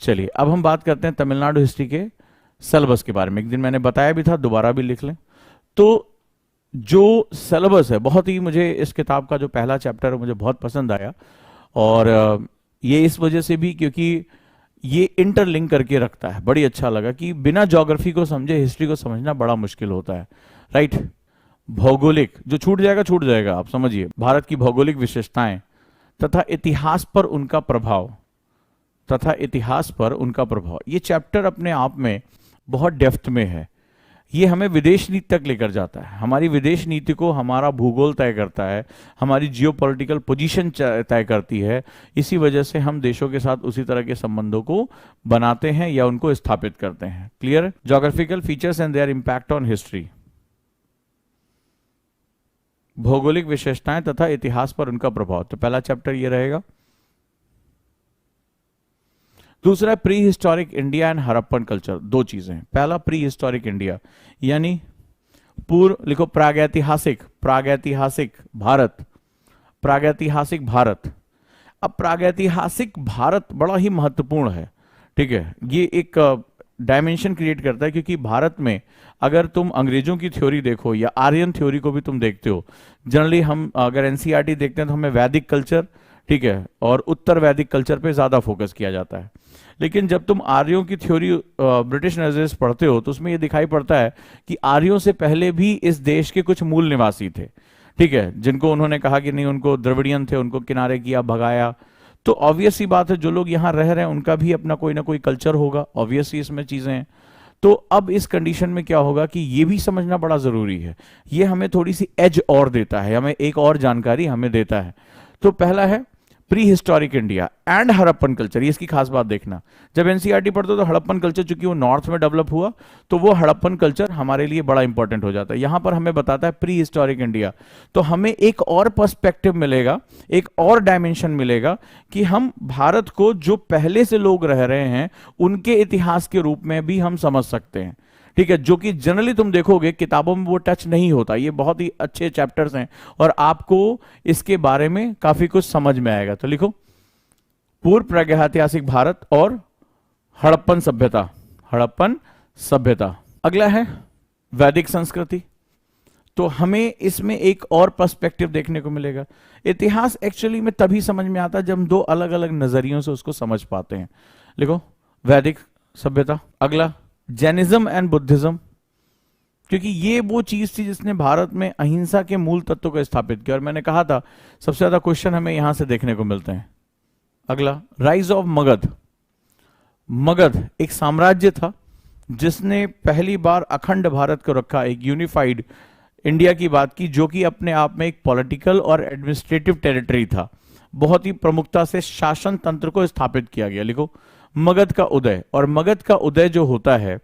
चलिए अब हम बात करते हैं तमिलनाडु हिस्ट्री के सिलेबस के बारे में। एक दिन मैंने बताया भी था, दोबारा भी लिख लें। तो जो सिलेबस है, बहुत ही मुझे इस किताब का जो पहला चैप्टर है मुझे बहुत पसंद आया, और ये इस वजह से भी क्योंकि ये इंटरलिंक करके रखता है। बड़ी अच्छा लगा कि बिना ज्योग्राफी को समझे हिस्ट्री को समझना बड़ा मुश्किल होता है, राइट। भौगोलिक जो छूट जाएगा छूट जाएगा, आप समझिए। भारत की भौगोलिक विशेषताएं तथा इतिहास पर उनका प्रभाव, ये चैप्टर अपने आप में बहुत डेप्थ में है। ये हमें विदेश नीति तक लेकर जाता है। हमारी विदेश नीति को हमारा भूगोल तय करता है, हमारी जियोपॉलिटिकल पोजीशन तय करती है। इसी वजह से हम देशों के साथ उसी तरह के संबंधों को बनाते हैं या उनको स्थापित करते हैं। Clear? Geographical features and their impact on history, भौगोलिक विशेषताएं तथा इतिहास पर उनका प्रभाव। तो पहला चैप्टर ये रहेगा। दूसरा pre historic India and Harappan culture. दो चीजें हैं। पहला प्री हिस्टोरिक इंडिया यानी पूर्व, लिखो प्रागैतिहासिक भारत, प्रागैतिहासिक भारत। अब प्रागैतिहासिक भारत बड़ा ही महत्वपूर्ण है, ठीक है। ये एक डायमेंशन क्रिएट करता है, क्योंकि भारत में अगर तुम अंग्रेजों की थ्योरी देखो या आर्यन थ्योरी को भी तुम देखते हो, जनरली हम अगर एनसीईआरटी देखते हैं तो हमें वैदिक कल्चर, ठीक है, और उत्तर वैदिक कल्चर पे ज्यादा फोकस किया जाता है। लेकिन जब तुम आर्यों की थ्योरी ब्रिटिश नजरिए से पढ़ते हो तो उसमें यह दिखाई पड़ता है कि आर्यों से पहले भी इस देश के कुछ मूल निवासी थे, ठीक है, जिनको उन्होंने कहा कि नहीं, उनको द्रविडियन थे, उनको किनारे किया, भगाया। तो ऑब्वियस सी बात है, जो लोग यहाँ रह रहे हैं उनका भी अपना कोई ना कोई कल्चर होगा, ऑब्वियसली इसमें चीजें हैं। तो अब इस कंडीशन में क्या होगा कि ये भी समझना बड़ा जरूरी है। ये हमें थोड़ी सी एज और देता है, हमें एक और जानकारी हमें देता है। तो पहला है pre historic India and Harappan culture. ये इसकी खास बात देखना, जब एनसीईआरटी पढ़ते हो तो हड़प्पन कल्चर चूंकि वो नॉर्थ में डेवलप हुआ, तो वो हड़प्पन कल्चर हमारे लिए बड़ा इंपॉर्टेंट हो जाता है। यहां पर हमें बताता है प्री हिस्टोरिक इंडिया, तो हमें एक और पर्सपेक्टिव मिलेगा, एक और डायमेंशन मिलेगा कि हम भारत को जो पहले से लोग रह रहे हैं उनके इतिहास के रूप में भी हम समझ सकते हैं, ठीक है, जो कि जनरली तुम देखोगे किताबों में वो टच नहीं होता। ये बहुत ही अच्छे चैप्टर्स हैं और आपको इसके बारे में काफी कुछ समझ में आएगा। तो लिखो पूर्व प्रागैतिहासिक भारत और हड़प्पन सभ्यता। अगला है वैदिक संस्कृति। तो हमें इसमें एक और पर्सपेक्टिव देखने को मिलेगा। इतिहास एक्चुअली में तभी समझ में आता है जब हम दो अलग अलग नजरियों से उसको समझ पाते हैं। लिखो वैदिक सभ्यता। अगला जैनिज्म एंड बुद्धिज्म, क्योंकि ये वो चीज थी जिसने भारत में अहिंसा के मूल तत्व को स्थापित किया। और मैंने कहा था सबसे ज्यादा क्वेश्चन हमें यहां से देखने को मिलते हैं। अगला राइज ऑफ मगध। मगध एक साम्राज्य था जिसने पहली बार अखंड भारत को रखा, एक यूनिफाइड इंडिया की बात की, जो कि अपने आप में एक पॉलिटिकल और एडमिनिस्ट्रेटिव टेरिटरी था। बहुत ही प्रमुखता से शासन तंत्र को स्थापित किया गया। लिखो मगध का उदय। और मगध का उदय जो होता है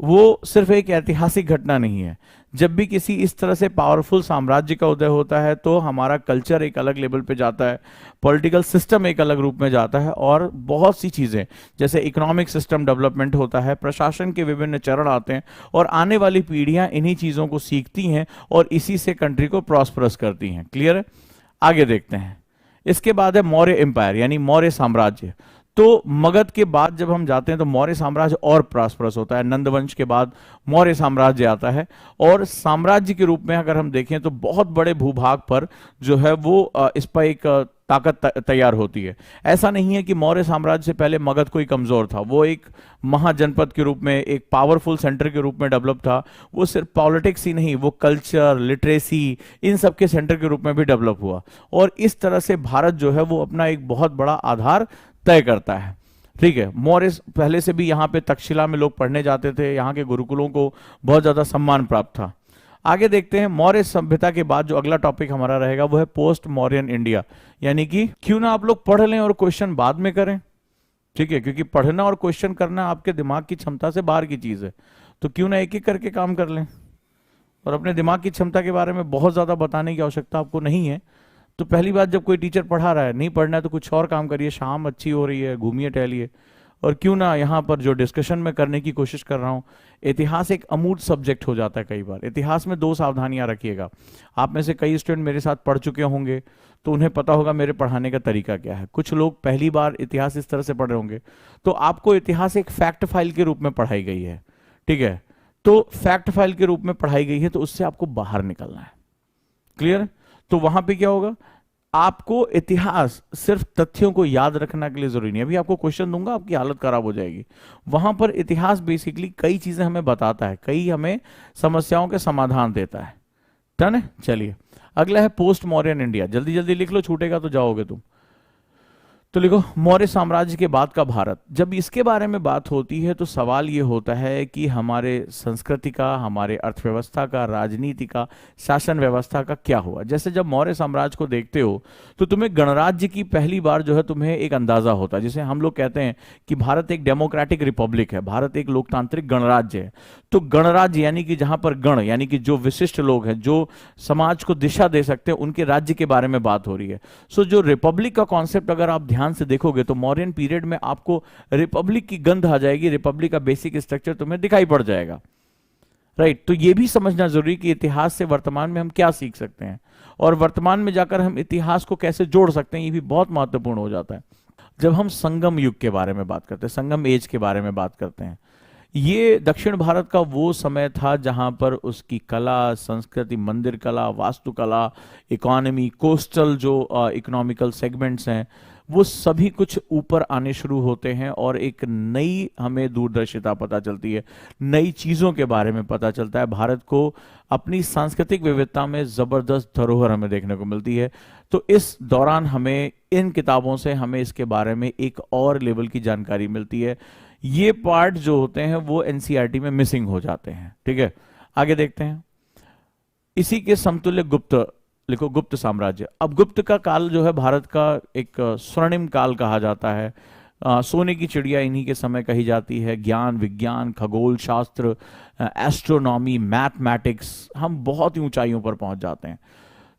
वो सिर्फ एक ऐतिहासिक घटना नहीं है। जब भी किसी इस तरह से पावरफुल साम्राज्य का उदय होता है तो हमारा कल्चर एक अलग लेवल पे जाता है, पॉलिटिकल सिस्टम एक अलग रूप में जाता है, और बहुत सी चीजें जैसे इकोनॉमिक सिस्टम डेवलपमेंट होता है, प्रशासन के विभिन्न चरण आते हैं, और आने वाली पीढ़ियां इन्हीं चीजों को सीखती हैं और इसी से कंट्री को प्रॉस्परस करती हैं। क्लियर है? आगे देखते हैं। इसके बाद है मौर्य एम्पायर यानी मौर्य साम्राज्य। तो मगध के बाद जब हम जाते हैं तो मौर्य साम्राज्य और प्रॉस्परस होता है। नंद वंश के बाद मौर्य साम्राज्य आता है, और साम्राज्य के रूप में अगर हम देखें तो बहुत बड़े भूभाग पर जो है वो इस पर एक ताकत तैयार होती है। ऐसा नहीं है कि मौर्य साम्राज्य से पहले मगध कोई कमजोर था, वो एक महाजनपद के रूप में, एक पावरफुल सेंटर के रूप में डेवलप था। वो सिर्फ पॉलिटिक्स ही नहीं, वो कल्चर, लिटरेसी, इन सब के सेंटर के रूप में भी डेवलप हुआ। और इस तरह से भारत जो है वो अपना एक बहुत बड़ा आधार तय करता है। ठीक है, मौर्य पहले से भी यहाँ पे तक्षशिला में लोग पढ़ने जाते थे, यहाँ के गुरुकुलों को बहुत ज्यादा सम्मान प्राप्त था। आगे देखते हैं मौर्य सभ्यता के बाद जो अगला टॉपिक हमारा रहेगा वो है पोस्ट मौर्यन इंडिया। यानी कि क्यों ना आप लोग पढ़ लें और क्वेश्चन बाद में करें, ठीक है, क्योंकि पढ़ना और क्वेश्चन करना आपके दिमाग की क्षमता से बाहर की चीज है। तो क्यों ना एक एक करके काम कर लें, और अपने दिमाग की क्षमता के बारे में बहुत ज्यादा बताने की आवश्यकता आपको नहीं है। तो पहली बात, जब कोई टीचर पढ़ा रहा है, नहीं पढ़ना है तो कुछ और काम करिए, शाम अच्छी हो रही है, घूमिए टहलिए, और क्यों ना यहाँ पर जो डिस्कशन में करने की कोशिश कर रहा हूँ, इतिहास एक अमूर्त सब्जेक्ट हो जाता है कई बार। इतिहास में दो सावधानियां रखिएगा। आप में से कई स्टूडेंट मेरे साथ पढ़ चुके होंगे तो उन्हें पता होगा मेरे पढ़ाने का तरीका क्या है। कुछ लोग पहली बार इतिहास इस तरह से पढ़ रहे होंगे, तो आपको इतिहास एक फैक्ट फाइल के रूप में पढ़ाई गई है, ठीक है। तो फैक्ट फाइल के रूप में पढ़ाई गई है, तो उससे आपको बाहर निकलना है। क्लियर? तो वहां पे क्या होगा, आपको इतिहास सिर्फ तथ्यों को याद रखना के लिए जरूरी नहीं। अभी आपको क्वेश्चन दूंगा, आपकी हालत खराब हो जाएगी। वहां पर इतिहास बेसिकली कई चीजें हमें बताता है, कई हमें समस्याओं के समाधान देता है। डन है? चलिए अगला है पोस्ट मौर्यन इंडिया। जल्दी जल्दी लिख लो, छूटेगा तो जाओगे तुम। तो लिखो, मौर्य साम्राज्य के बाद का भारत। जब इसके बारे में बात होती है तो सवाल ये होता है कि हमारे संस्कृति का, हमारे अर्थव्यवस्था का, राजनीति का, शासन व्यवस्था का क्या हुआ। जैसे जब मौर्य साम्राज्य को देखते हो तो तुम्हें गणराज्य की पहली बार जो है तुम्हें एक अंदाजा होता है। जैसे हम लोग कहते हैं कि भारत एक डेमोक्रेटिक रिपब्लिक है, भारत एक लोकतांत्रिक गणराज्य है। तो गणराज्य यानी कि जहां पर गण यानी कि जो विशिष्ट लोग हैं, जो समाज को दिशा दे सकते हैं, उनके राज्य के बारे में बात हो रही है। सो जो रिपब्लिक का कॉन्सेप्ट अगर आप ध्यान से देखोगे तो मौर्यन पीरियड में आपको रिपब्लिक की गंध आ जाएगी, रिपब्लिक का बेसिक स्ट्रक्चर तुम्हें दिखाई पड़ जाएगा। राइट? तो यह भी समझना जरूरी कि इतिहास से वर्तमान में हम क्या सीख सकते हैं और वर्तमान में जाकर हम इतिहास को कैसे जोड़ सकते हैं, ये भी बहुत महत्वपूर्ण हो जाता है। जब हम संगम युग के बारे में बात करते हैं, संगम एज के बारे में बात करते हैं, ये दक्षिण भारत का वो समय था जहां पर उसकी कला, संस्कृति, मंदिर कला, वास्तुकला, इकोनॉमी, कोस्टल जो इकोनॉमिकल सेगमेंट्स हैं, वो सभी कुछ ऊपर आने शुरू होते हैं और एक नई हमें दूरदर्शिता पता चलती है, नई चीजों के बारे में पता चलता है। भारत को अपनी सांस्कृतिक विविधता में जबरदस्त धरोहर हमें देखने को मिलती है। तो इस दौरान हमें इन किताबों से हमें इसके बारे में एक और लेवल की जानकारी मिलती है। ये पार्ट जो होते हैं वो एनसीईआरटी में मिसिंग हो जाते हैं। ठीक है, आगे देखते हैं। इसी के समतुल्य गुप्त, लिखो गुप्त साम्राज्य। अब गुप्त का काल जो है भारत का एक स्वर्णिम काल कहा जाता है। सोने की चिड़िया इन्हीं के समय कही जाती है। ज्ञान, विज्ञान, खगोल शास्त्र, एस्ट्रोनॉमी, मैथमेटिक्स, हम बहुत ही ऊंचाइयों पर पहुंच जाते हैं।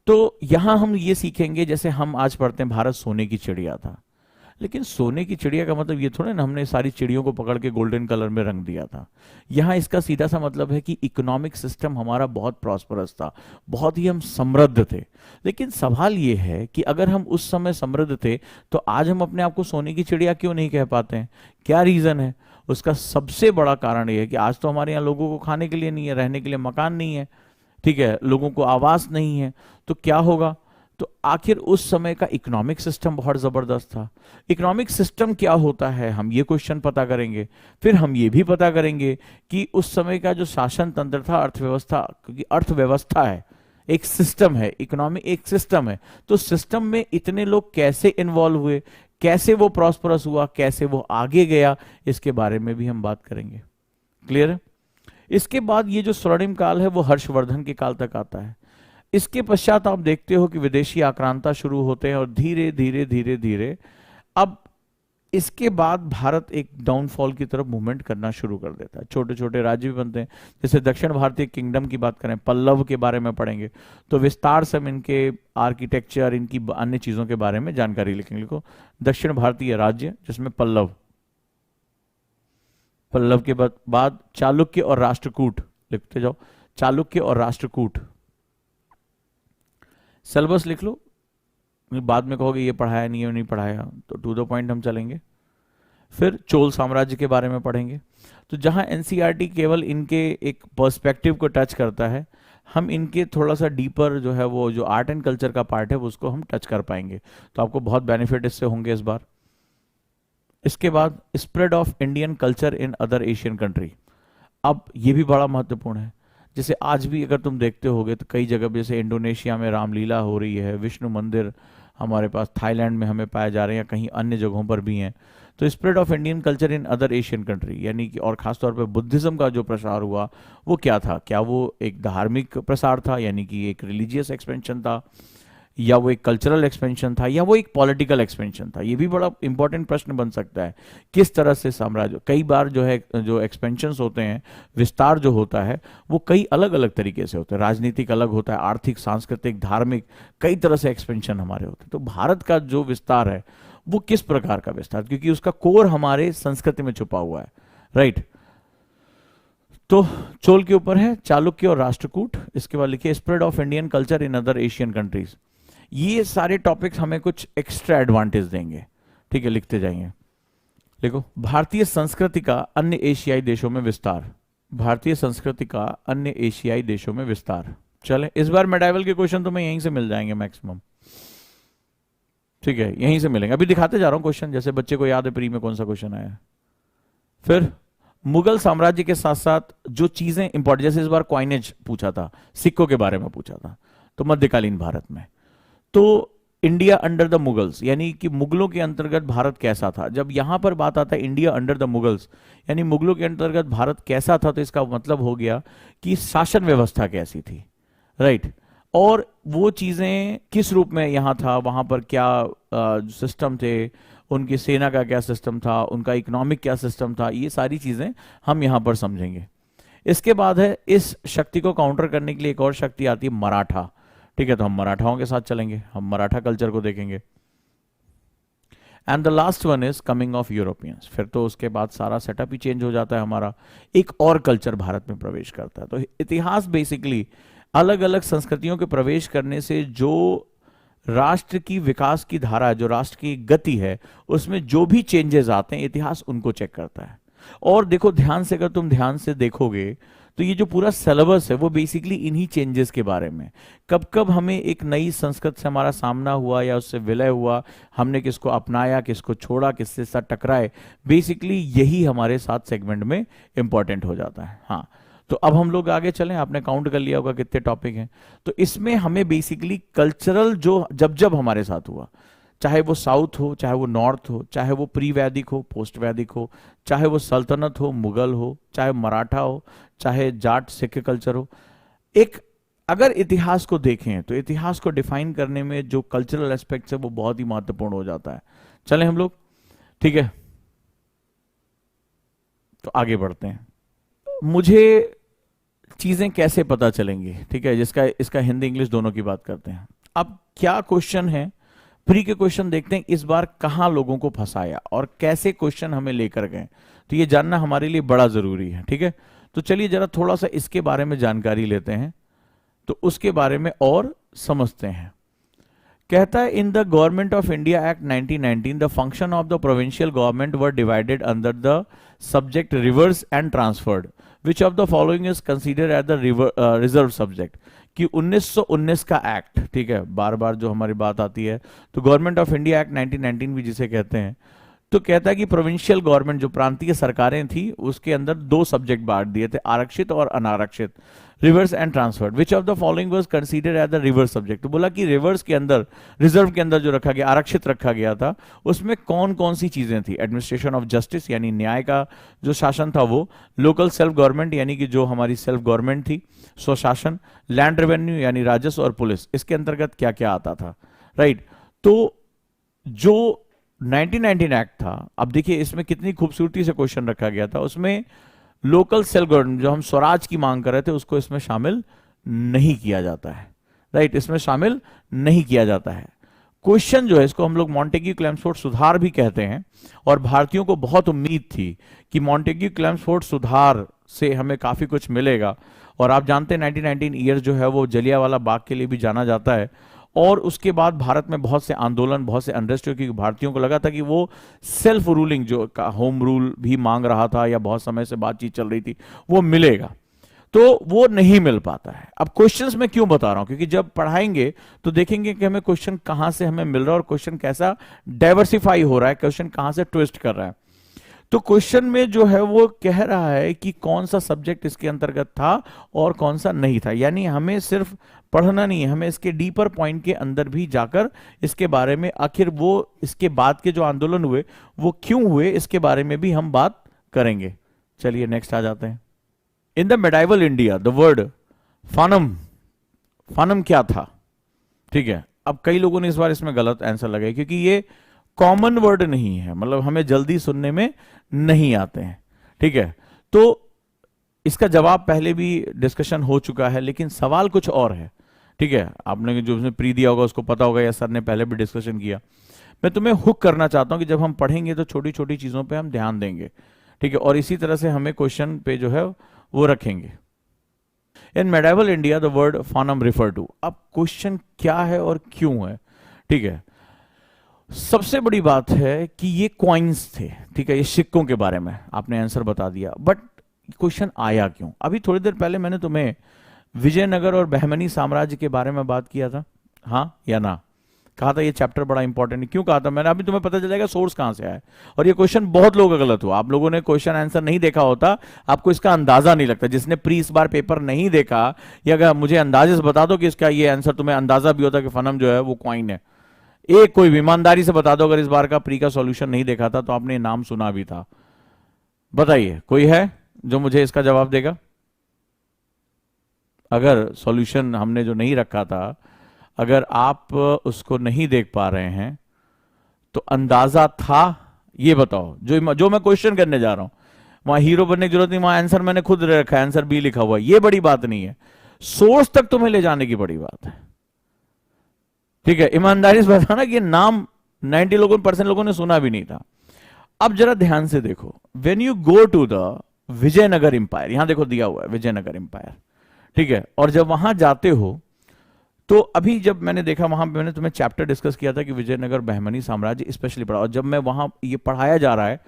तो यहां हम ये सीखेंगे, जैसे हम आज पढ़ते हैं भारत सोने की चिड़िया था, लेकिन सोने की चिड़िया का मतलब ये थोड़ा ना हमने सारी चिड़ियों को पकड़ के गोल्डन कलर में रंग दिया था। यहाँ इसका सीधा सा मतलब है कि इकोनॉमिक सिस्टम हमारा बहुत प्रॉस्परस था, बहुत ही हम समृद्ध थे। लेकिन सवाल ये है कि अगर हम उस समय समृद्ध थे तो आज हम अपने आप को सोने की चिड़िया क्यों नहीं कह पाते हैं? क्या रीजन है? उसका सबसे बड़ा कारण ये है कि आज तो हमारे यहाँ लोगों को खाने के लिए नहीं है, रहने के लिए मकान नहीं है, ठीक है, लोगों को आवास नहीं है। तो क्या होगा? तो आखिर उस समय का इकोनॉमिक सिस्टम बहुत जबरदस्त था। इकोनॉमिक सिस्टम क्या होता है, हम ये क्वेश्चन पता करेंगे। फिर हम ये भी पता करेंगे कि उस समय का जो शासन तंत्र था, अर्थव्यवस्था, क्योंकि अर्थव्यवस्था है, एक सिस्टम है, इकोनॉमी एक सिस्टम है, तो सिस्टम में इतने लोग कैसे इन्वॉल्व हुए, कैसे वो प्रॉस्परस हुआ, कैसे वो आगे गया, इसके बारे में भी हम बात करेंगे। क्लियर है? इसके बाद ये जो स्वर्णिम काल है वो हर्षवर्धन के काल तक आता है। इसके पश्चात आप देखते हो कि विदेशी आक्रांता शुरू होते हैं और धीरे धीरे धीरे धीरे अब इसके बाद भारत एक डाउनफॉल की तरफ मूवमेंट करना शुरू कर देता है। छोटे छोटे राज्य भी बनते हैं। जैसे दक्षिण भारतीय किंगडम की बात करें, पल्लव के बारे में पढ़ेंगे तो विस्तार से हम इनके आर्किटेक्चर, इनकी अन्य चीजों के बारे में जानकारी लिखेंगे। लिखो दक्षिण भारतीय राज्य जिसमें पल्लव, पल्लव के बाद चालुक्य और राष्ट्रकूट, लिखते जाओ, चालुक्य और राष्ट्रकूट। सिलेबस लिख लो, बाद में कहोगे ये पढ़ाया नहीं है, नहीं पढ़ाया, तो टू द पॉइंट हम चलेंगे। फिर चोल साम्राज्य के बारे में पढ़ेंगे। तो जहां एनसीईआरटी केवल इनके एक पर्सपेक्टिव को टच करता है, हम इनके थोड़ा सा डीपर जो है वो जो आर्ट एंड कल्चर का पार्ट है उसको हम टच कर पाएंगे। तो आपको बहुत बेनिफिट इससे होंगे इस बार। इसके बाद spread of Indian culture in other Asian country. अब ये भी बड़ा महत्वपूर्ण है। जैसे आज भी अगर तुम देखते होगे तो कई जगह, जैसे इंडोनेशिया में रामलीला हो रही है, विष्णु मंदिर हमारे पास थाईलैंड में हमें पाए जा रहे हैं, या कहीं अन्य जगहों पर भी हैं। तो spread of Indian culture in other Asian country, यानी कि और खासतौर पर बुद्धिज्म का जो प्रसार हुआ वो क्या था? क्या वो एक धार्मिक प्रसार था, यानी कि एक रिलीजियस एक्सपेंशन था, या वो एक कल्चरल एक्सपेंशन था, या वो एक पॉलिटिकल एक्सपेंशन था? ये भी बड़ा इंपॉर्टेंट प्रश्न बन सकता है। किस तरह से साम्राज्य, कई बार जो है जो एक्सपेंशंस होते हैं, विस्तार जो होता है वो कई अलग अलग तरीके से होते हैं। राजनीतिक अलग होता है, आर्थिक, सांस्कृतिक, धार्मिक, कई तरह से एक्सपेंशन हमारे होते हैं। तो भारत का जो विस्तार है वो किस प्रकार का विस्तार, क्योंकि उसका कोर हमारे संस्कृति में छुपा हुआ है, राइट। तो चोल के ऊपर है चालुक्य और राष्ट्रकूट, इसके बाद लिखिए spread of Indian culture in other Asian countries. ये सारे टॉपिक्स हमें कुछ एक्स्ट्रा एडवांटेज देंगे, ठीक है, लिखते जाइए। देखो, भारतीय संस्कृति का अन्य एशियाई देशों में विस्तार, भारतीय संस्कृति का अन्य एशियाई देशों में विस्तार। चले, इस बार मेडाइवल के क्वेश्चन तो मैं यहीं से मिल जाएंगे मैक्सिमम, ठीक है, यहीं से मिलेंगे। अभी दिखाते जा रहा हूं क्वेश्चन, जैसे बच्चे को याद है प्री में कौन सा क्वेश्चन आया। फिर मुगल साम्राज्य के साथ साथ जो चीजें इंपॉर्टेंट, जैसे इस बार कॉइनेज पूछा था, सिक्कों के बारे में पूछा था, तो मध्यकालीन भारत में, तो इंडिया अंडर द मुगल्स, यानी कि मुगलों के अंतर्गत भारत कैसा था। जब यहां पर बात आता है इंडिया अंडर द मुगल्स, यानी मुगलों के अंतर्गत भारत कैसा था, तो इसका मतलब हो गया कि शासन व्यवस्था कैसी थी, राइट। और वो चीजें किस रूप में यहां था, वहां पर क्या सिस्टम थे, उनकी सेना का क्या सिस्टम था, उनका इकोनॉमिक क्या सिस्टम था, ये सारी चीजें हम यहां पर समझेंगे। इसके बाद है, इस शक्ति को काउंटर करने के लिए एक और शक्ति आती है, मराठा, ठीक है, तो हम मराठाओं के साथ चलेंगे, हम मराठा कल्चर को देखेंगे। And the last one is coming of Europeans. फिर तो उसके बाद सारा सेटअप ही चेंज हो जाता है हमारा, एक और कल्चर भारत में प्रवेश करता है। तो इतिहास बेसिकली अलग अलग संस्कृतियों के प्रवेश करने से जो राष्ट्र की विकास की धारा, जो राष्ट्र की गति है, उसमें जो भी चेंजेस आते हैं, इतिहास उनको चेक करता है। और देखो ध्यान से, अगर तुम ध्यान से देखोगे तो ये जो पूरा सिलेबस है वो बेसिकली इन्हीं चेंजेस के बारे में, कब कब हमें एक नई संस्कृत से हमारा सामना हुआ या उससे विलय हुआ, हमने किसको अपनाया, किसको छोड़ा, किससे साथ टकराए, बेसिकली यही हमारे 7 सेगमेंट में इंपॉर्टेंट हो जाता है। हाँ, तो अब हम लोग आगे चलें, आपने काउंट कर लिया होगा कितने टॉपिक हैं। तो इसमें हमें बेसिकली कल्चरल जो जब जब हमारे साथ हुआ, चाहे वो साउथ हो, चाहे वो नॉर्थ हो, चाहे वो प्री वैदिक हो, पोस्ट वैदिक हो, चाहे वो सल्तनत हो, मुगल हो, चाहे मराठा हो, चाहे जाट सिख कल्चर हो, एक अगर इतिहास को देखें तो इतिहास को डिफाइन करने में जो कल्चरल एस्पेक्ट्स है वो बहुत ही महत्वपूर्ण हो जाता है। चलें हम लोग, ठीक है, तो आगे बढ़ते हैं। मुझे चीजें कैसे पता चलेंगी, ठीक है, जिसका इसका हिंदी इंग्लिश दोनों की बात करते हैं। अब क्या क्वेश्चन है, प्री के क्वेश्चन देखते हैं इस बार कहां लोगों को फंसाया और कैसे क्वेश्चन हमें लेकर गए, तो ये जानना हमारे लिए बड़ा जरूरी है, ठीक है। तो चलिए जरा थोड़ा सा इसके बारे में जानकारी लेते हैं, तो उसके बारे में और समझते हैं। कहता है, in the government of India act 1919 the function of the provincial government were divided under the subject reserved and transferred, which of the following is considered as the reserve subject. कि 1919 का एक्ट, ठीक है, बार बार जो हमारी बात आती है, तो गवर्नमेंट ऑफ इंडिया एक्ट 1919 भी जिसे कहते हैं, तो कहता है कि प्रोविंशियल गवर्नमेंट, जो प्रांतीय सरकारें थी, उसके अंदर 2 सब्जेक्ट बांट दिए थे, आरक्षित और अनारक्षित, reserved and transferred. Which of the following was considered as the reserved subject. तो बोला कि रिवर्स के अंदर, रिजर्व के अंदर जो रखा गया, आरक्षित रखा गया था, उसमें कौन कौन सी चीजें थी। एडमिनिस्ट्रेशन ऑफ जस्टिस, यानी न्याय का जो शासन था वो, लोकल सेल्फ गवर्नमेंट, यानी कि जो हमारी सेल्फ गवर्नमेंट थी, स्वशासन, लैंड रेवेन्यू यानी राजस्व, और पुलिस, इसके अंतर्गत क्या क्या आता था, राइट। तो जो 1919 एक्ट था, अब देखिए इसमें कितनी खूबसूरती से क्वेश्चन रखा गया था, उसमें लोकल सेल्फ गवर्नमेंट, जो हम स्वराज की मांग कर रहे थे, उसको इसमें शामिल नहीं किया जाता है, राइट, इसमें शामिल नहीं किया जाता है। क्वेश्चन जो है, इसको हम लोग मॉन्टेग्यू क्लेम्सफोर्ड सुधार भी कहते हैं, और भारतीयों को बहुत उम्मीद थी कि मॉन्टेग्यू क्लेम्सफोर्ड सुधार से हमें काफी कुछ मिलेगा। और आप जानते हैं 1919 ईयर जो है वो जलियांवाला बाग के लिए भी जाना जाता है, और उसके बाद भारत में बहुत से आंदोलन, बहुत से अनरेस्ट, क्योंकि भारतीयों को लगा था कि वो सेल्फ रूलिंग, जो होम रूल भी मांग रहा था या बहुत समय से बातचीत चल रही थी, वो मिलेगा, तो वो नहीं मिल पाता है। अब क्वेश्चंस में क्यों बता रहा हूं, क्योंकि जब पढ़ाएंगे तो देखेंगे कि हमें क्वेश्चन कहां से हमें मिल रहा है और क्वेश्चन कैसा डाइवर्सिफाई हो रहा है, क्वेश्चन कहां से ट्विस्ट कर रहा है। तो क्वेश्चन में जो है वो कह रहा है कि कौन सा सब्जेक्ट इसके अंतर्गत था और कौन सा नहीं था, यानी हमें सिर्फ पढ़ना नहीं है, हमें इसके डीपर पॉइंट के अंदर भी जाकर इसके बारे में, आखिर वो इसके बाद के जो आंदोलन हुए वो क्यों हुए, इसके बारे में भी हम बात करेंगे। चलिए नेक्स्ट आ जाते हैं। In the medieval India the word fanam, fanam क्या था, ठीक है, अब कई लोगों ने इस बार इसमें गलत आंसर लगाया क्योंकि ये कॉमन वर्ड नहीं है, मतलब हमें जल्दी सुनने में नहीं आते हैं, ठीक है। तो इसका जवाब पहले भी डिस्कशन हो चुका है, लेकिन सवाल कुछ और है, ठीक है। आपने जो उसने प्री दिया होगा उसको पता होगा, या सर ने पहले भी डिस्कशन किया। मैं तुम्हें हुक करना चाहता हूं कि जब हम पढ़ेंगे तो छोटी छोटी चीजों पे हम ध्यान देंगे, ठीक है, और इसी तरह से हमें क्वेश्चन पे जो है वो रखेंगे। In medieval India the word fanam refer to, अब क्वेश्चन क्या है और क्यों है, ठीक है। सबसे बड़ी बात है कि ये कॉइन्स थे, ठीक है, ये सिक्कों के बारे में आपने आंसर बता दिया, बट क्वेश्चन आया क्यों? अभी थोड़ी देर पहले मैंने तुम्हें विजयनगर और बहमनी साम्राज्य के बारे में बात किया था, हाँ या ना? कहा था ये चैप्टर बड़ा इंपॉर्टेंट है। क्यों कहा था मैंने? अभी तुम्हें पता चलेगा सोर्स कहां से आया। और ये क्वेश्चन बहुत लोगों का गलत हुआ, आप लोगों ने क्वेश्चन आंसर नहीं देखा होता, आपको इसका अंदाजा नहीं लगता। जिसने प्री इस बार पेपर नहीं देखा, या अगर मुझे अंदाजे से बता दो कि इसका ये आंसर, तुम्हें अंदाजा भी होता कि फनम जो है वो क्वाइन है। एक कोई भी ईमानदारी से बता दो, अगर इस बार का प्री का सॉल्यूशन नहीं देखा था तो आपने नाम सुना भी था। बताइए, कोई है जो मुझे इसका जवाब देगा? अगर सॉल्यूशन हमने जो नहीं रखा था, अगर आप उसको नहीं देख पा रहे हैं तो अंदाजा था, ये बताओ। जो मैं क्वेश्चन करने जा रहा हूं, वहां हीरो बनने की जरूरत नहीं, वहां आंसर मैंने खुद रखा है, आंसर बी लिखा हुआ है। ये बड़ी बात नहीं है, सोर्स तक तुम्हें ले जाने की बड़ी बात है, ठीक है। ईमानदारी से बताना कि नाम 90% लोगों ने सुना भी नहीं था। अब जरा ध्यान से देखो, when you go to the Vijayanagar empire, यहां देखो दिया हुआ है विजयनगर इंपायर, ठीक है। और जब वहां जाते हो तो अभी जब मैंने देखा, वहां मैंने तुम्हें चैप्टर डिस्कस किया था कि विजयनगर बहमनी साम्राज्य स्पेशली पढ़ा, और जब मैं वहां ये पढ़ाया जा रहा है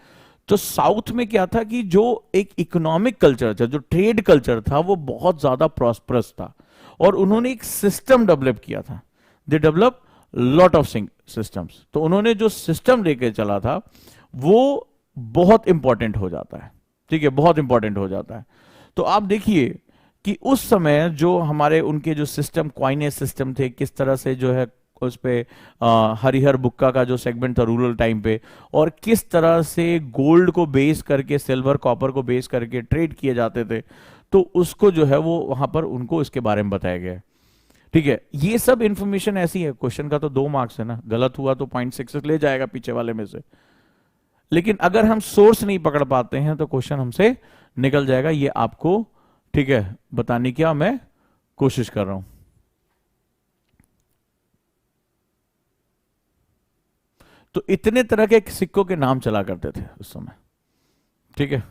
तो साउथ में क्या था कि जो एक इकोनॉमिक कल्चर था, जो ट्रेड कल्चर था, वो बहुत ज्यादा प्रॉस्परस था, और उन्होंने एक सिस्टम डेवलप किया था। They develop lot of systems. तो उन्होंने जो सिस्टम लेके चला था वो बहुत इंपॉर्टेंट हो जाता है, ठीक है, बहुत इंपॉर्टेंट हो जाता है। तो आप देखिए कि उस समय जो हमारे उनके जो सिस्टम, क्वाइनेज सिस्टम थे, किस तरह से जो है उस पे हरिहर बुक्का का जो सेगमेंट था रूरल टाइम पे, और किस तरह से गोल्ड को बेस करके, सिल्वर कॉपर को बेस करके ट्रेड किए जाते थे, तो उसको जो है वो वहां पर उनको इसके बारे में बताया गया है, ठीक है। ये सब इंफॉर्मेशन ऐसी है, क्वेश्चन का तो 2 मार्क्स है ना, गलत हुआ तो 0.6 ले जाएगा पीछे वाले में से, लेकिन अगर हम सोर्स नहीं पकड़ पाते हैं तो क्वेश्चन हमसे निकल जाएगा। ये आपको, ठीक है, बताने की मैं कोशिश कर रहा हूं। तो इतने तरह के सिक्कों के नाम चला करते थे उस समय, ठीक है।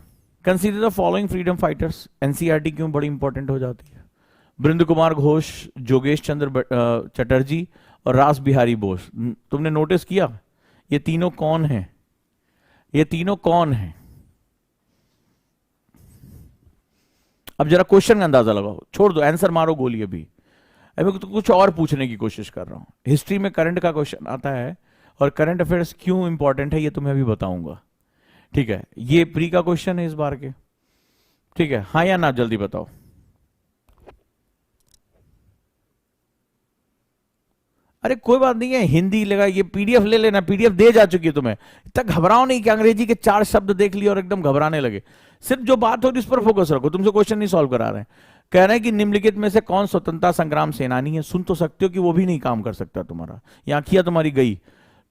Consider the following freedom fighters, NCERT क्यों बड़ी इंपॉर्टेंट हो जाती है? बृंद कुमार घोष, जोगेश चंद्र चटर्जी और रास बिहारी बोस। तुमने नोटिस किया ये तीनों कौन हैं? ये तीनों कौन हैं? अब जरा क्वेश्चन का अंदाजा लगाओ, छोड़ दो आंसर, मारो गोली। अभी तो कुछ और पूछने की कोशिश कर रहा हूं। हिस्ट्री में करंट का क्वेश्चन आता है, और करंट अफेयर्स क्यों इंपॉर्टेंट है ये तुम्हें अभी बताऊंगा, ठीक है। ये प्री का क्वेश्चन है इस बार के, ठीक है, हाँ या ना जल्दी बताओ। अरे कोई बात नहीं है, हिंदी लगा, ये पीडीएफ ले लेना, पीडीएफ दे जा चुकी है तुम्हें। इतना घबराओ नहीं कि अंग्रेजी के 4 शब्द देख लिए और एकदम घबराने लगे। सिर्फ जो बात हो रही उस पर फोकस रखो। तुमसे क्वेश्चन नहीं सॉल्व करा रहे हैं। कह रहे हैं कि निम्नलिखित में से कौन स्वतंत्रता संग्राम सेनानी है? सुन तो सकते हो कि वो भी नहीं काम कर सकता तुम्हारा, या आंखियां तुम्हारी गई।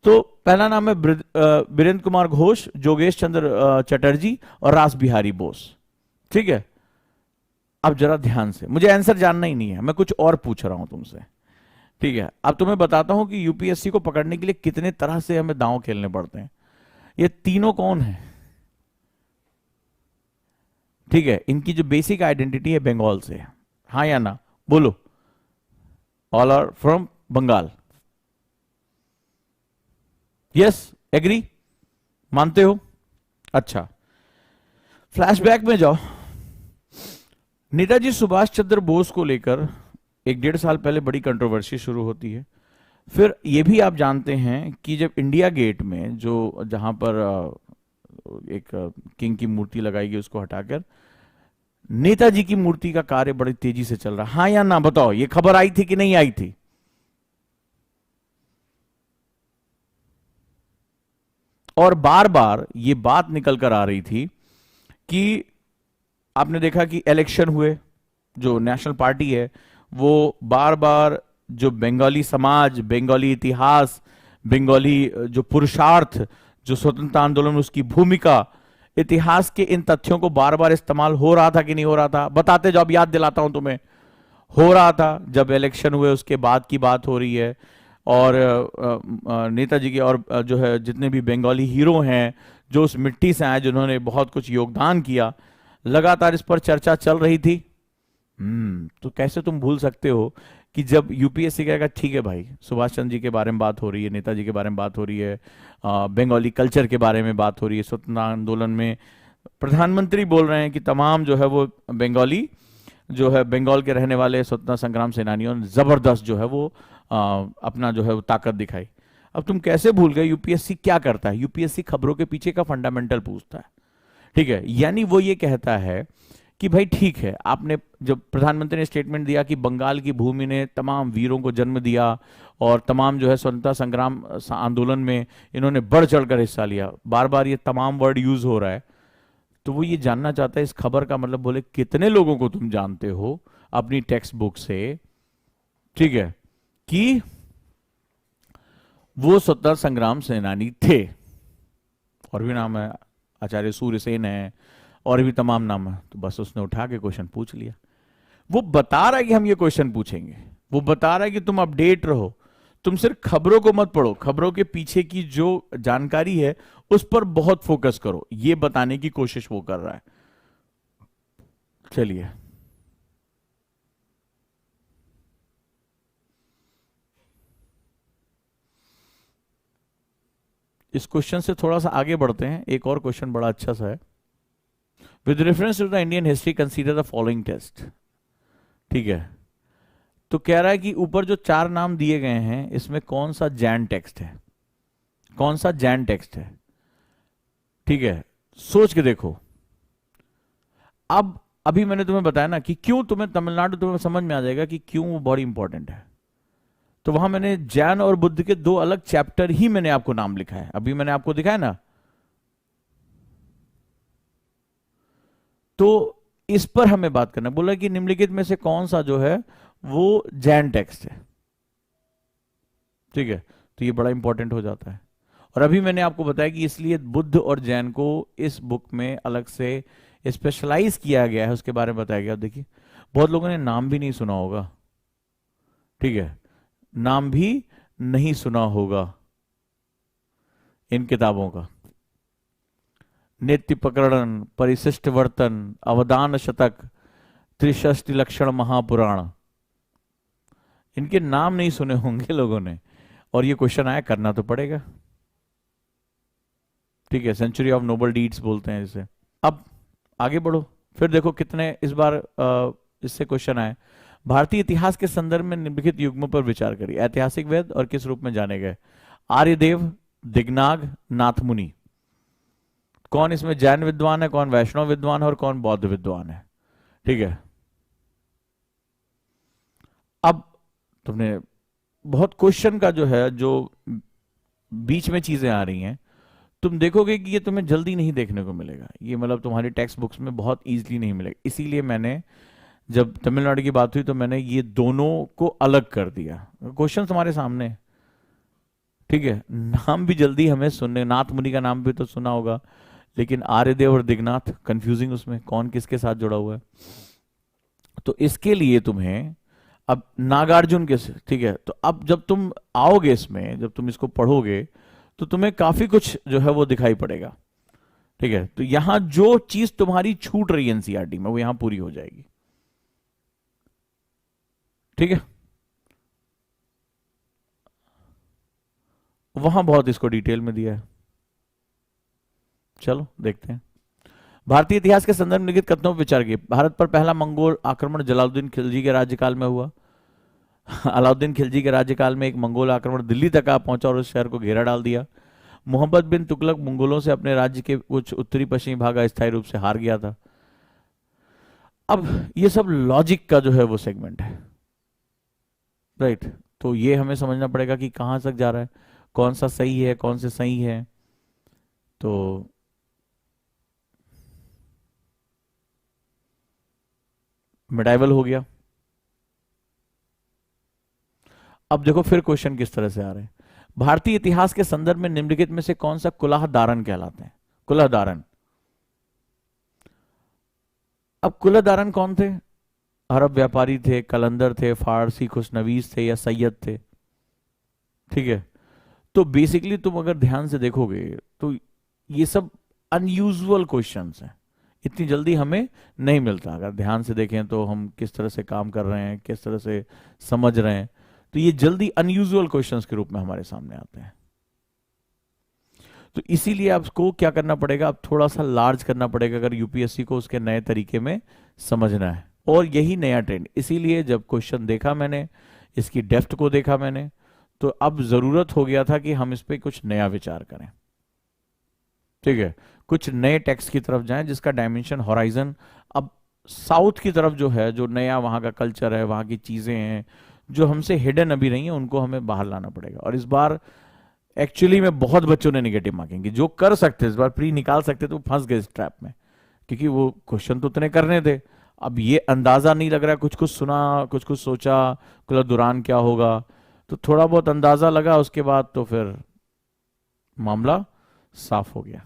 तो पहला नाम है बीरेंद्र कुमार घोष, जोगेश चंद्र चटर्जी और रास बिहारी बोस, ठीक है। अब जरा ध्यान से, मुझे आंसर जानना ही नहीं है, मैं कुछ और पूछ रहा हूं तुमसे, ठीक है। अब तुम्हें बताता हूं कि यूपीएससी को पकड़ने के लिए कितने तरह से हमें दांव खेलने पड़ते हैं। ये तीनों कौन है, ठीक है। इनकी जो बेसिक आइडेंटिटी है बंगाल से, हाँ या ना बोलो। All are from Bengal, yes, agree, मानते हो? अच्छा, फ्लैशबैक में जाओ। नेताजी सुभाष चंद्र बोस को लेकर 1-1.5 साल पहले बड़ी कंट्रोवर्सी शुरू होती है। फिर ये भी आप जानते हैं कि जब इंडिया गेट में जो जहां पर एक किंग की मूर्ति लगाई गई, उसको हटाकर नेताजी की मूर्ति का कार्य बड़ी तेजी से चल रहा, हाँ या ना बताओ। ये खबर आई थी कि नहीं आई थी? और बार बार ये बात निकल कर आ रही थी कि आपने देखा कि इलेक्शन हुए, जो नेशनल पार्टी है वो बार बार जो बंगाली समाज, बंगाली इतिहास, बंगाली जो पुरुषार्थ, जो स्वतंत्रता आंदोलन में उसकी भूमिका, इतिहास के इन तथ्यों को बार बार इस्तेमाल हो रहा था कि नहीं हो रहा था? बताते जाओ, अब याद दिलाता हूं तुम्हें। हो रहा था। जब इलेक्शन हुए उसके बाद की बात हो रही है। और नेताजी की और जो है जितने भी बंगाली हीरो हैं जो उस मिट्टी से आए, जिन्होंने बहुत कुछ योगदान किया, लगातार इस पर चर्चा चल रही थी। तो कैसे तुम भूल सकते हो कि जब यूपीएससी कहेगा ठीक है भाई, सुभाष चंद्र जी के बारे में बात हो रही है, नेताजी के बारे में बात हो रही है, बंगाली कल्चर के बारे में बात हो रही है, स्वतंत्रता आंदोलन में प्रधानमंत्री बोल रहे हैं कि तमाम जो है वो बंगाली जो है, बंगाल के रहने वाले स्वतंत्रता संग्राम सेनानियों ने जबरदस्त जो है वो अपना जो है वो ताकत दिखाई। अब तुम कैसे भूल गए? यूपीएससी क्या करता है? यूपीएससी खबरों के पीछे का फंडामेंटल पूछता है। ठीक है, यानी वो ये कहता है कि भाई ठीक है, आपने जब प्रधानमंत्री ने स्टेटमेंट दिया कि बंगाल की भूमि ने तमाम वीरों को जन्म दिया और तमाम जो है स्वतंत्रता संग्राम आंदोलन में इन्होंने बढ़ चढ़कर हिस्सा लिया, बार बार ये तमाम वर्ड यूज हो रहा है, तो वो ये जानना चाहता है इस खबर का मतलब बोले कितने लोगों को तुम जानते हो अपनी टेक्स्ट बुक से, ठीक है, कि वो स्वतंत्रता संग्राम सेनानी थे। और भी नाम है, आचार्य सूर्यसेन है, और भी तमाम नाम है। तो बस उसने उठा के क्वेश्चन पूछ लिया। वो बता रहा है कि हम ये क्वेश्चन पूछेंगे, वो बता रहा है कि तुम अपडेट रहो, तुम सिर्फ खबरों को मत पढ़ो, खबरों के पीछे की जो जानकारी है उस पर बहुत फोकस करो, ये बताने की कोशिश वो कर रहा है। चलिए, इस क्वेश्चन से थोड़ा सा आगे बढ़ते हैं। एक और क्वेश्चन बड़ा अच्छा सा है। With reference to the Indian history consider the following test. ठीक है, तो कह रहा है कि ऊपर जो चार नाम दिए गए हैं इसमें कौन सा जैन टेक्स्ट है, कौन सा जैन टेक्स्ट है? ठीक है, सोच के देखो। अब अभी मैंने तुम्हें बताया ना कि क्यों तुम्हें तमिलनाडु, तुम्हें समझ में आ जाएगा कि क्यों वो बड़ी इंपॉर्टेंट है। तो वहां मैंने जैन और बुद्ध के दो अलग चैप्टर ही मैंने आपको नाम लिखा है, अभी मैंने आपको दिखाया ना। तो इस पर हमें बात करना, बोला कि निम्नलिखित में से कौन सा जो है वो जैन टेक्स्ट है। ठीक है, तो ये बड़ा इंपॉर्टेंट हो जाता है। और अभी मैंने आपको बताया कि इसलिए बुद्ध और जैन को इस बुक में अलग से स्पेशलाइज किया गया है, उसके बारे में बताया गया। देखिए, बहुत लोगों ने नाम भी नहीं सुना होगा। ठीक है, नाम भी नहीं सुना होगा इन किताबों का। नित्य प्रकरण, परिशिष्ट वर्तन, अवदान शतक, त्रिशष्टि लक्षण महापुराण, इनके नाम नहीं सुने होंगे लोगों ने। और ये क्वेश्चन आया, करना तो पड़ेगा। ठीक है, सेंचुरी ऑफ नोबल डीड्स बोलते हैं इसे। अब आगे बढ़ो, फिर देखो कितने इस बार इससे क्वेश्चन आए। भारतीय इतिहास के संदर्भ में निम्नलिखित युग्मों पर विचार करिए। ऐतिहासिक वेद और किस रूप में जाने गए? आर्यदेव, दिग्नाग, नाथमुनि। कौन इसमें जैन विद्वान है, कौन वैष्णव विद्वान है और कौन बौद्ध विद्वान है? ठीक है, अब तुमने बहुत क्वेश्चन का जो है, जो बीच में चीजें आ रही हैं, तुम देखोगे कि ये तुम्हें जल्दी नहीं देखने को मिलेगा, ये मतलब तुम्हारी टेक्स्ट बुक्स में बहुत इजीली नहीं मिलेगा। इसीलिए मैंने जब तमिलनाडु की बात हुई तो मैंने ये दोनों को अलग कर दिया। क्वेश्चन तुम्हारे सामने। ठीक है, नाम भी जल्दी हमें सुनने, नाथ मुनि का नाम भी तो सुना होगा, लेकिन आर्यदेव और दिग्नाथ कंफ्यूजिंग, उसमें कौन किसके साथ जुड़ा हुआ है। तो इसके लिए तुम्हें अब नागार्जुन के, ठीक है, तो अब जब तुम आओगे इसमें, जब तुम इसको पढ़ोगे तो तुम्हें काफी कुछ जो है वो दिखाई पड़ेगा। ठीक है, तो यहां जो चीज तुम्हारी छूट रही है एनसीईआरटी में वो यहां पूरी हो जाएगी। ठीक है, वहां बहुत इसको डिटेल में दिया है। चलो देखते हैं। भारतीय इतिहास के संदर्भ में लिखित कथनों पर विचार किए। भारत पर पहला मंगोल आक्रमण जलालुद्दीन खिलजी के राज्यकाल में हुआ। अलाउद्दीन खिलजी के राज्यकाल में एक मंगोल आक्रमण दिल्ली तक आ पहुंचा और उस शहर को घेरा डाल दिया। मोहम्मद बिन तुगलक मंगोलों से अपने राज्य के कुछ उत्तरी पश्चिमी भाग अस्थायी रूप से हार गया था। अब ये सब लॉजिक का जो है वो सेगमेंट है, राइट। तो ये हमें समझना पड़ेगा कि कहां तक जा रहा है, कौन सा सही है, कौन से सही है। तो मिडाइवल हो गया। अब देखो फिर क्वेश्चन किस तरह से आ रहे हैं। भारतीय इतिहास के संदर्भ में निम्नलिखित में से कौन सा कुलाह धारण कहलाते हैं? कुलाह धारण। अब कुलाह धारण कौन थे? अरब व्यापारी थे, कलंदर थे, फारसी खुशनवीस थे, या सैयद थे? ठीक है। तो बेसिकली तुम अगर ध्यान से देखोगे तो ये सब अनयूजुअल क्वेश्चंस हैं, इतनी जल्दी हमें नहीं मिलता। अगर ध्यान से देखें तो हम किस तरह से काम कर रहे हैं, किस तरह से समझ रहे हैं, तो ये जल्दी अनयूजुअल क्वेश्चंस के रूप में हमारे सामने आते हैं। तो इसीलिए आपको क्या करना पड़ेगा, अब थोड़ा सा लार्ज करना पड़ेगा अगर यूपीएससी को उसके नए तरीके में समझना है। और यही नया ट्रेंड, इसीलिए जब क्वेश्चन देखा मैंने, इसकी डेप्थ को देखा मैंने, तो अब जरूरत हो गया था कि हम इस पे कुछ नया विचार करें। ठीक है, कुछ नए टेक्स्ट की तरफ जाएं जिसका डायमेंशन हॉराइजन अब साउथ की तरफ जो है, जो नया वहां का कल्चर है, वहां की चीजें हैं जो हमसे हिडन अभी रही हैं, उनको हमें बाहर लाना पड़ेगा। और इस बार एक्चुअली में बहुत बच्चों ने निगेटिव मार्किंग की, जो कर सकते इस बार प्री निकाल सकते तो फंस गए इस ट्रैप में, क्योंकि वो क्वेश्चन तो उतने करने थे। अब ये अंदाजा नहीं लग रहा है, कुछ कुछ सुना, कुछ कुछ सोचा कुल दौरान क्या होगा, तो थोड़ा बहुत अंदाजा लगा, उसके बाद तो फिर मामला साफ हो गया।